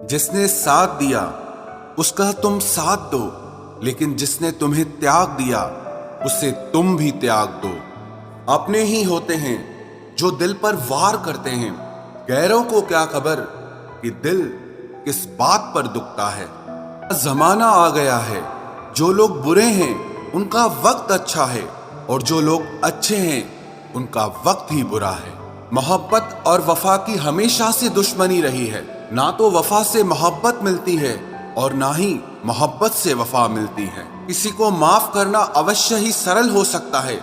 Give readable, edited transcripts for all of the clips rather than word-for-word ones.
जिसने साथ दिया उसका तुम साथ दो, लेकिन जिसने तुम्हें त्याग दिया उसे तुम भी त्याग दो। अपने ही होते हैं जो दिल पर वार करते हैं, गैरों को क्या खबर कि दिल किस बात पर दुखता है। जमाना आ गया है, जो लोग बुरे हैं उनका वक्त अच्छा है, और जो लोग अच्छे हैं उनका वक्त ही बुरा है। मोहब्बत और वफा की हमेशा से दुश्मनी रही है। ना तो वफा से मोहब्बत मिलती है और ना ही मोहब्बत से वफा मिलती है। किसी को माफ करना अवश्य ही सरल हो सकता है,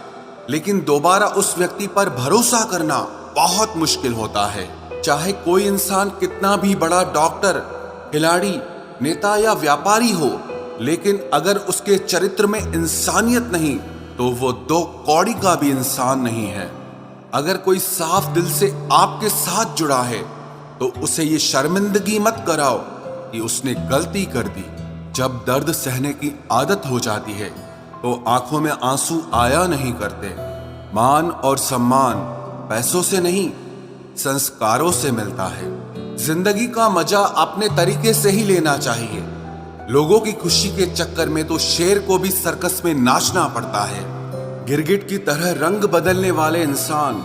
लेकिन दोबारा उस व्यक्ति पर भरोसा करना बहुत मुश्किल होता है। चाहे कोई इंसान कितना भी बड़ा डॉक्टर, खिलाड़ी, नेता या व्यापारी हो, लेकिन अगर उसके चरित्र में इंसानियत नहीं तो वो दो कौड़ी का भी इंसान नहीं है। अगर कोई साफ दिल से आपके साथ जुड़ा है तो उसे ये शर्मिंदगी मत कराओ कि उसने गलती कर दी। जब दर्द सहने की आदत हो जाती है तो आंखों में आंसू आया नहीं करते। मान और सम्मान पैसों से नहीं, संस्कारों से मिलता है। जिंदगी का मजा अपने तरीके से ही लेना चाहिए। लोगों की खुशी के चक्कर में तो शेर को भी सर्कस में नाचना पड़ता है। गिरगिट की तरह रंग बदलने वाले इंसान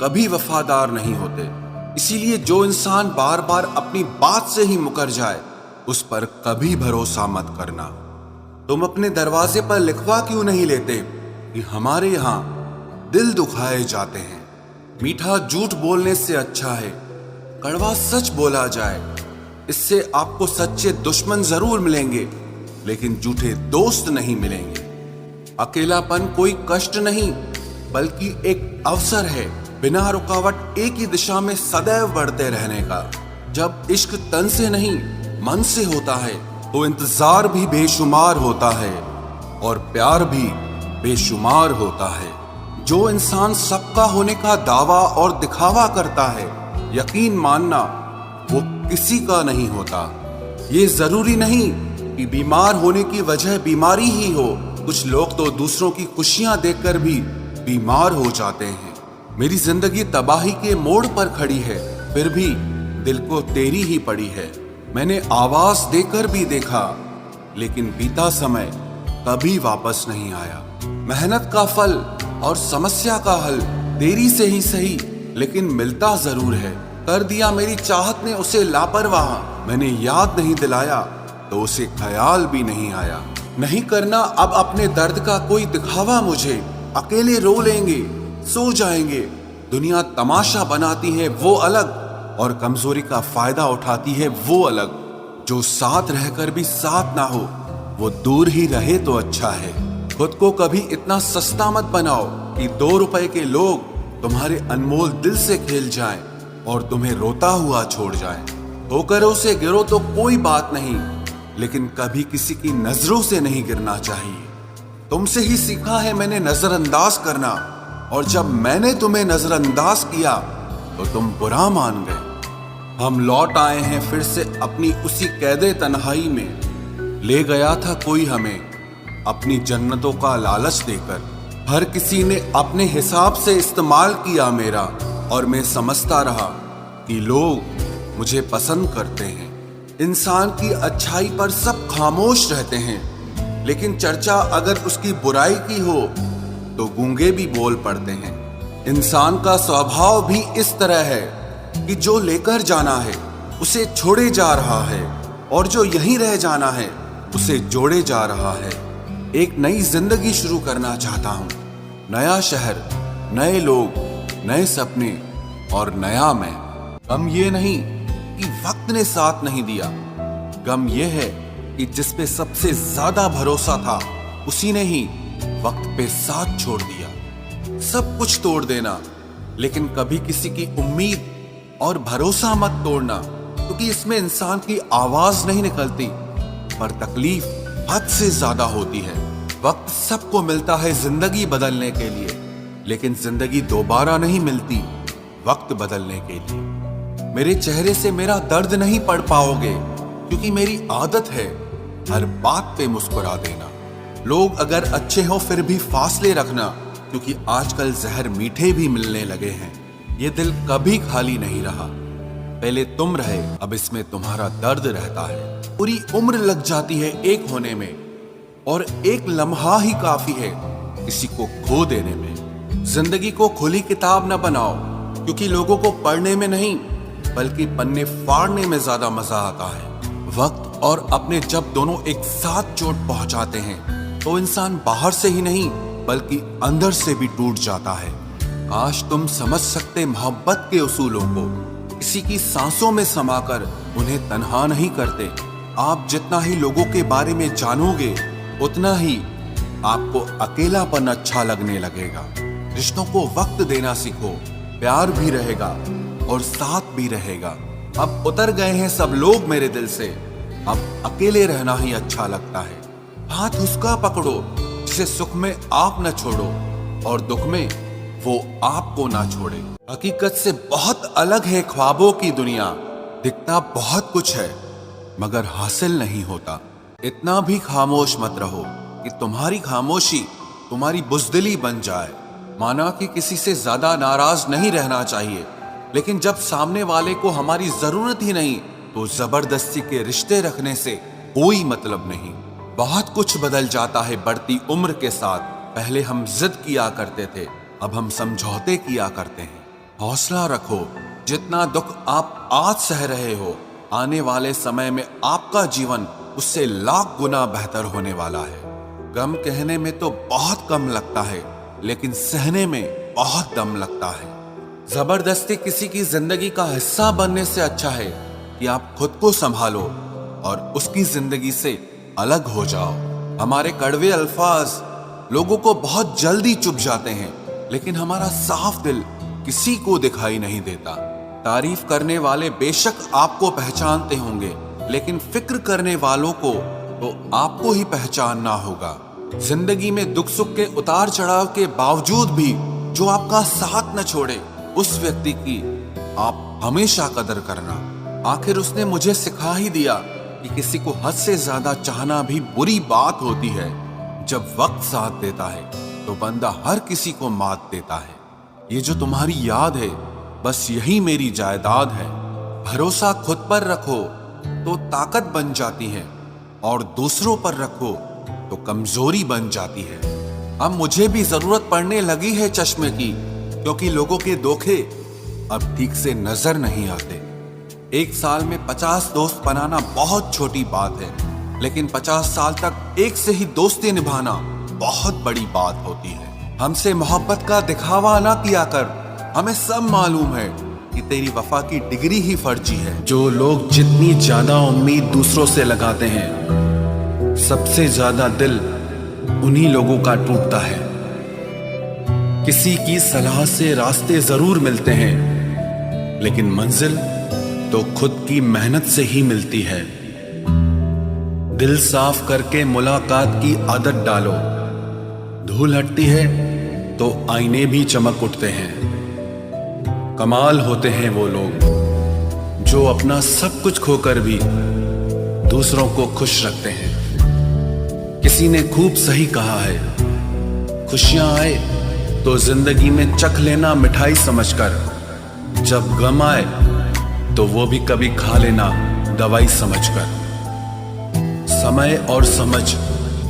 कभी वफादार नहीं होते। इसीलिए जो इंसान बार बार अपनी बात से ही मुकर जाए उस पर कभी भरोसा मत करना। तुम अपने दरवाजे पर लिखवा क्यों नहीं लेते कि हमारे यहाँ दिल दुखाए जाते हैं। मीठा झूठ बोलने से अच्छा है कड़वा सच बोला जाए। इससे आपको सच्चे दुश्मन जरूर मिलेंगे, लेकिन झूठे दोस्त नहीं मिलेंगे। अकेलापन कोई कष्ट नहीं बल्कि एक अवसर है, बिना रुकावट एक ही दिशा में सदैव बढ़ते रहने का। जब इश्क तन से नहीं मन से होता है तो इंतजार भी बेशुमार होता है और प्यार भी बेशुमार होता है। जो इंसान सबका होने का दावा और दिखावा करता है, यकीन मानना वो किसी का नहीं होता। ये जरूरी नहीं कि बीमार होने की वजह बीमारी ही हो। कुछ लोग तो दूसरों की खुशियां देखकर भी बीमार हो जाते हैं। मेरी जिंदगी तबाही के मोड़ पर खड़ी है, फिर भी दिल को तेरी ही पड़ी है। मैंने आवाज देकर भी देखा, लेकिन बीता समय कभी वापस नहीं आया। मेहनत का फल और समस्या का हल देरी से ही सही, लेकिन मिलता जरूर है। कर दिया मेरी चाहत ने उसे लापरवाह, मैंने याद नहीं दिलाया तो उसे ख्याल भी नहीं आया। नहीं करना अब अपने दर्द का कोई दिखावा मुझे। अकेले रो लेंगे, सो जाएंगे। दुनिया तमाशा बनाती है वो अलग, और कमजोरी का फायदा उठाती है वो अलग। जो साथ रहकर भी साथ ना हो वो दूर ही रहे तो अच्छा है। खुद को कभी इतना सस्ता मत बनाओ कि 2 रुपए के लोग तुम्हारे अनमोल दिल से खेल जाएं और तुम्हें रोता हुआ छोड़ जाएं। ठोकरों से गिरो तो कोई बात नहीं, लेकिन कभी किसी की नजरों से नहीं गिरना चाहिए। तुमसे ही सीखा है मैंने नजरअंदाज करना, और जब मैंने तुम्हें नजरअंदाज किया तो तुम बुरा मान गए। हम लौट आए हैं फिर से अपनी उसी कैदे तन्हाई में। ले गया था कोई हमें अपनी जन्नतों का लालच देकर। हर किसी ने अपने हिसाब से इस्तेमाल किया मेरा, और मैं समझता रहा कि लोग मुझे पसंद करते हैं। इंसान की अच्छाई पर सब खामोश रहते हैं, लेकिन चर्चा अगर उसकी बुराई की हो तो गूंगे भी बोल पड़ते हैं। इंसान का स्वभाव भी इस तरह है कि जो लेकर जाना है उसे छोड़े जा रहा है, और जो यहीं रह जाना है उसे जोड़े जा रहा है। एक नई जिंदगी शुरू करना चाहता हूँ। नया शहर, नए लोग, नए सपने और नया मैं। गम ये नहीं कि वक्त ने साथ नहीं दिया, गम ये है कि जिस पे सबसे ज्यादा भरोसा था उसी ने ही वक्त पे साथ छोड़ दिया। सब कुछ तोड़ देना, लेकिन कभी किसी की उम्मीद और भरोसा मत तोड़ना, क्योंकि इसमें इंसान की आवाज नहीं निकलती, पर तकलीफ हद से ज्यादा होती है। वक्त सबको मिलता है जिंदगी बदलने के लिए, लेकिन जिंदगी दोबारा नहीं मिलती वक्त बदलने के लिए। मेरे चेहरे से मेरा दर्द नहीं पढ़ पाओगे, क्योंकि मेरी आदत है हर बात पे मुस्कुरा देना। लोग अगर अच्छे हो फिर भी फासले रखना, क्योंकि आजकल जहर मीठे भी मिलने लगे हैं। ये दिल कभी खाली नहीं रहा। पहले तुम रहे, अब इसमें तुम्हारा दर्द रहता है। पूरी उम्र लग जाती है एक होने में, और एक लम्हा ही काफी है किसी को खो देने में। जिंदगी को खुली किताब न बनाओ, क्योंकि लोगों को पढ़ने में नहीं बल्कि पन्ने फाड़ने में ज्यादा मजा आता है। वक्त और अपने जब दोनों एक साथ चोट पहुंचाते हैं तो इंसान बाहर से ही नहीं बल्कि अंदर से भी टूट जाता है। काश तुम समझ सकते मोहब्बत के उसूलों को, किसी की सांसों में समाकर उन्हें तन्हा नहीं करते। आप जितना ही लोगों के बारे में जानोगे उतना ही आपको अकेलापन अच्छा लगने लगेगा। रिश्तों को वक्त देना सीखो, प्यार भी रहेगा और साथ भी रहेगा। अब उतर गए हैं सब लोग मेरे दिल से, अब अकेले रहना ही अच्छा लगता है। हाथ उसका पकड़ो जिसे सुख में आप न छोड़ो और दुख में वो आपको ना छोड़े। हकीकत से बहुत अलग है ख्वाबों की दुनिया, दिखता बहुत कुछ है मगर हासिल नहीं होता। इतना भी खामोश मत रहो कि तुम्हारी खामोशी तुम्हारी बुज़दिली बन जाए। माना कि किसी से ज्यादा नाराज नहीं रहना चाहिए, लेकिन जब सामने वाले को हमारी जरूरत ही नहीं तो जबरदस्ती के रिश्ते रखने से कोई मतलब नहीं। बहुत कुछ बदल जाता है बढ़ती उम्र के साथ। पहले हम जिद किया करते थे, अब हम समझौते किया करते हैं। हौसला रखो, जितना दुख आप आज सह रहे हो आने वाले समय में आपका जीवन उससे लाख गुना बेहतर होने वाला है। गम कहने में तो बहुत कम लगता है, लेकिन सहने में बहुत दम लगता है। जबरदस्ती किसी की जिंदगी का हिस्सा बनने से अच्छा है कि आप खुद को संभालो और उसकी जिंदगी से अलग हो जाओ। हमारे कड़वे अल्फाज लोगों को बहुत जल्दी चुभ जाते हैं, लेकिन हमारा साफ दिल किसी को दिखाई नहीं देता। तारीफ करने वाले बेशक आपको पहचानते होंगे, लेकिन फिक्र करने वालों को तो आपको ही पहचानना होगा। जिंदगी में दुख सुख के उतार चढ़ाव के बावजूद भी जो आपका साथ न छोड़े, उस व्यक्ति की आप हमेशा कदर करना। आखिर उसने मुझे सिखा ही दिया कि किसी को हद से ज्यादा चाहना भी बुरी बात होती है। जब वक्त साथ देता है तो बंदा हर किसी को मात देता है। ये जो तुम्हारी याद है बस यही मेरी जायदाद है। भरोसा खुद पर रखो तो ताकत बन जाती है, और दूसरों पर रखो तो कमजोरी बन जाती है। अब मुझे भी जरूरत पड़ने लगी है चश्मे की, क्योंकि लोगों के धोखे अब ठीक से नजर नहीं आते। एक साल में 50 दोस्त बनाना बहुत छोटी बात है, लेकिन 50 साल तक एक से ही दोस्ती निभाना बहुत बड़ी बात होती है। हमसे मोहब्बत का दिखावा ना किया कर, हमें सब मालूम है कि तेरी वफा की डिग्री ही फर्जी है। जो लोग जितनी ज्यादा उम्मीद दूसरों से लगाते हैं, सबसे ज्यादा दिल उन्हीं लोगों का टूटता है। किसी की सलाह से रास्ते जरूर मिलते हैं, लेकिन मंजिल तो खुद की मेहनत से ही मिलती है। दिल साफ करके मुलाकात की आदत डालो, धूल हटती है तो आईने भी चमक उठते हैं। कमाल होते हैं वो लोग जो अपना सब कुछ खोकर भी दूसरों को खुश रखते हैं। किसी ने खूब सही कहा है, खुशियां आए तो जिंदगी में चख लेना मिठाई समझकर, जब गम आए तो वो भी कभी खा लेना दवाई समझकर। समय और समझ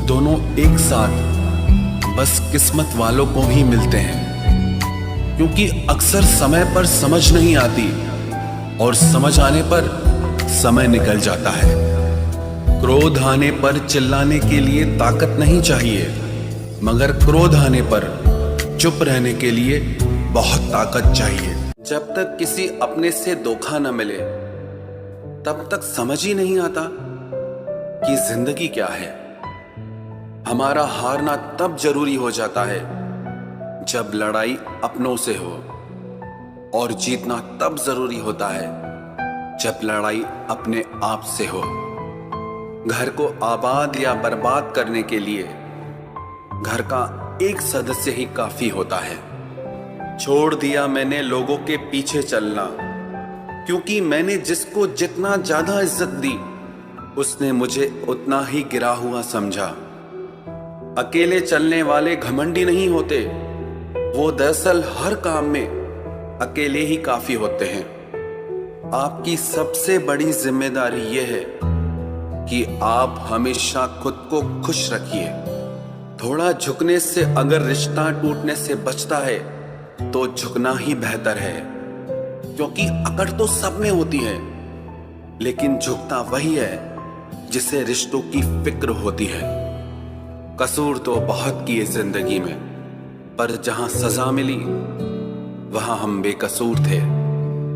दोनों एक साथ बस किस्मत वालों को ही मिलते हैं, क्योंकि अक्सर समय पर समझ नहीं आती और समझ आने पर समय निकल जाता है। क्रोध आने पर चिल्लाने के लिए ताकत नहीं चाहिए, मगर क्रोध आने पर चुप रहने के लिए बहुत ताकत चाहिए। जब तक किसी अपने से धोखा न मिले तब तक समझ ही नहीं आता कि जिंदगी क्या है। हमारा हारना तब जरूरी हो जाता है जब लड़ाई अपनों से हो, और जीतना तब जरूरी होता है जब लड़ाई अपने आप से हो। घर को आबाद या बर्बाद करने के लिए घर का एक सदस्य ही काफी होता है। छोड़ दिया मैंने लोगों के पीछे चलना, क्योंकि मैंने जिसको जितना ज्यादा इज्जत दी उसने मुझे उतना ही गिरा हुआ समझा। अकेले चलने वाले घमंडी नहीं होते, वो दरअसल हर काम में अकेले ही काफी होते हैं। आपकी सबसे बड़ी जिम्मेदारी यह है कि आप हमेशा खुद को खुश रखिए। थोड़ा झुकने से अगर रिश्ता टूटने से बचता है तो झुकना ही बेहतर है, क्योंकि अकड़ तो सब में होती है, लेकिन झुकता वही है जिसे रिश्तों की फिक्र होती है। कसूर तो बहुत किए जिंदगी में, पर जहां सजा मिली वहां हम बेकसूर थे।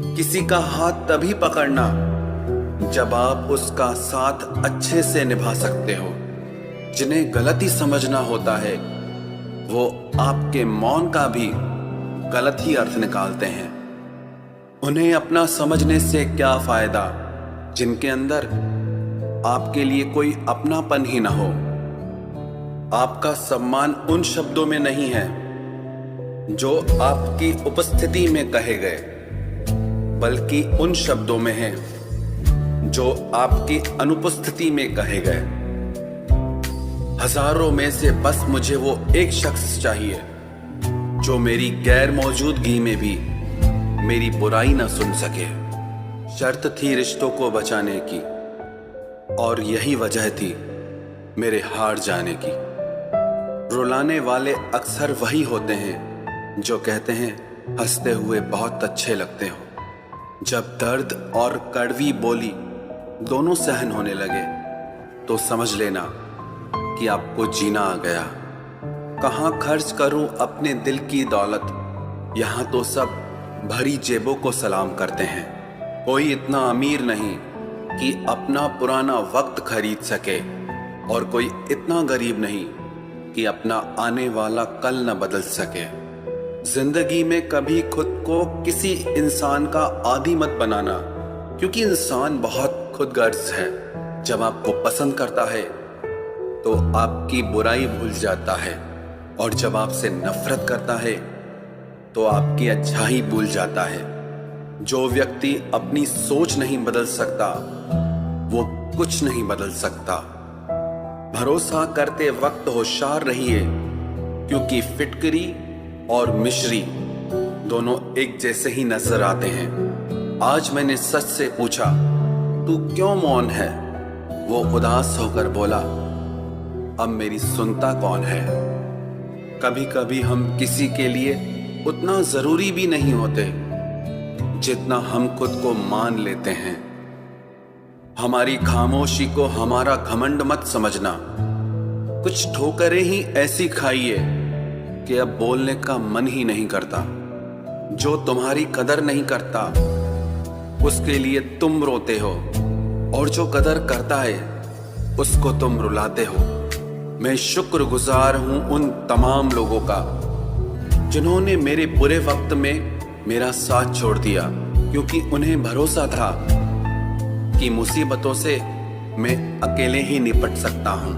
किसी का हाथ तभी पकड़ना जब आप उसका साथ अच्छे से निभा सकते हो। जिन्हें गलती समझना होता है वो आपके मौन का भी गलत ही अर्थ निकालते हैं। उन्हें अपना समझने से क्या फायदा जिनके अंदर आपके लिए कोई अपनापन ही ना हो। आपका सम्मान उन शब्दों में नहीं है जो आपकी उपस्थिति में कहे गए, बल्कि उन शब्दों में है जो आपकी अनुपस्थिति में कहे गए। हजारों में से बस मुझे वो एक शख्स चाहिए जो मेरी गैर मौजूदगी में भी मेरी बुराई ना सुन सके। शर्त थी रिश्तों को बचाने की, और यही वजह थी मेरे हार जाने की। रुलाने वाले अक्सर वही होते हैं जो कहते हैं हंसते हुए बहुत अच्छे लगते हो। जब दर्द और कड़वी बोली दोनों सहन होने लगे तो समझ लेना कि आपको जीना आ गया। कहाँ खर्च करूं अपने दिल की दौलत, यहाँ तो सब भरी जेबों को सलाम करते हैं। कोई इतना अमीर नहीं कि अपना पुराना वक्त खरीद सके, और कोई इतना गरीब नहीं कि अपना आने वाला कल न बदल सके। जिंदगी में कभी खुद को किसी इंसान का आदी मत बनाना, क्योंकि इंसान बहुत खुदगर्ज है। जब आपको पसंद करता है तो आपकी बुराई भूल जाता है, और जब आपसे नफरत करता है तो आपकी अच्छाई भूल जाता है। जो व्यक्ति अपनी सोच नहीं बदल सकता वो कुछ नहीं बदल सकता। भरोसा करते वक्त होशियार रहिए, क्योंकि फिटकरी और मिश्री दोनों एक जैसे ही नजर आते हैं। आज मैंने सच से पूछा, तू क्यों मौन है? वो उदास होकर बोला, अब मेरी सुनता कौन है? कभी कभी हम किसी के लिए उतना जरूरी भी नहीं होते जितना हम खुद को मान लेते हैं। हमारी खामोशी को हमारा घमंड मत समझना। कुछ ठोकरें ही ऐसी खाइए कि अब बोलने का मन ही नहीं करता। जो तुम्हारी कदर नहीं करता उसके लिए तुम रोते हो, और जो कदर करता है उसको तुम रुलाते हो। मैं शुक्रगुजार हूं उन तमाम लोगों का जिन्होंने मेरे बुरे वक्त में मेरा साथ छोड़ दिया, क्योंकि उन्हें भरोसा था कि मुसीबतों से मैं अकेले ही निपट सकता हूं।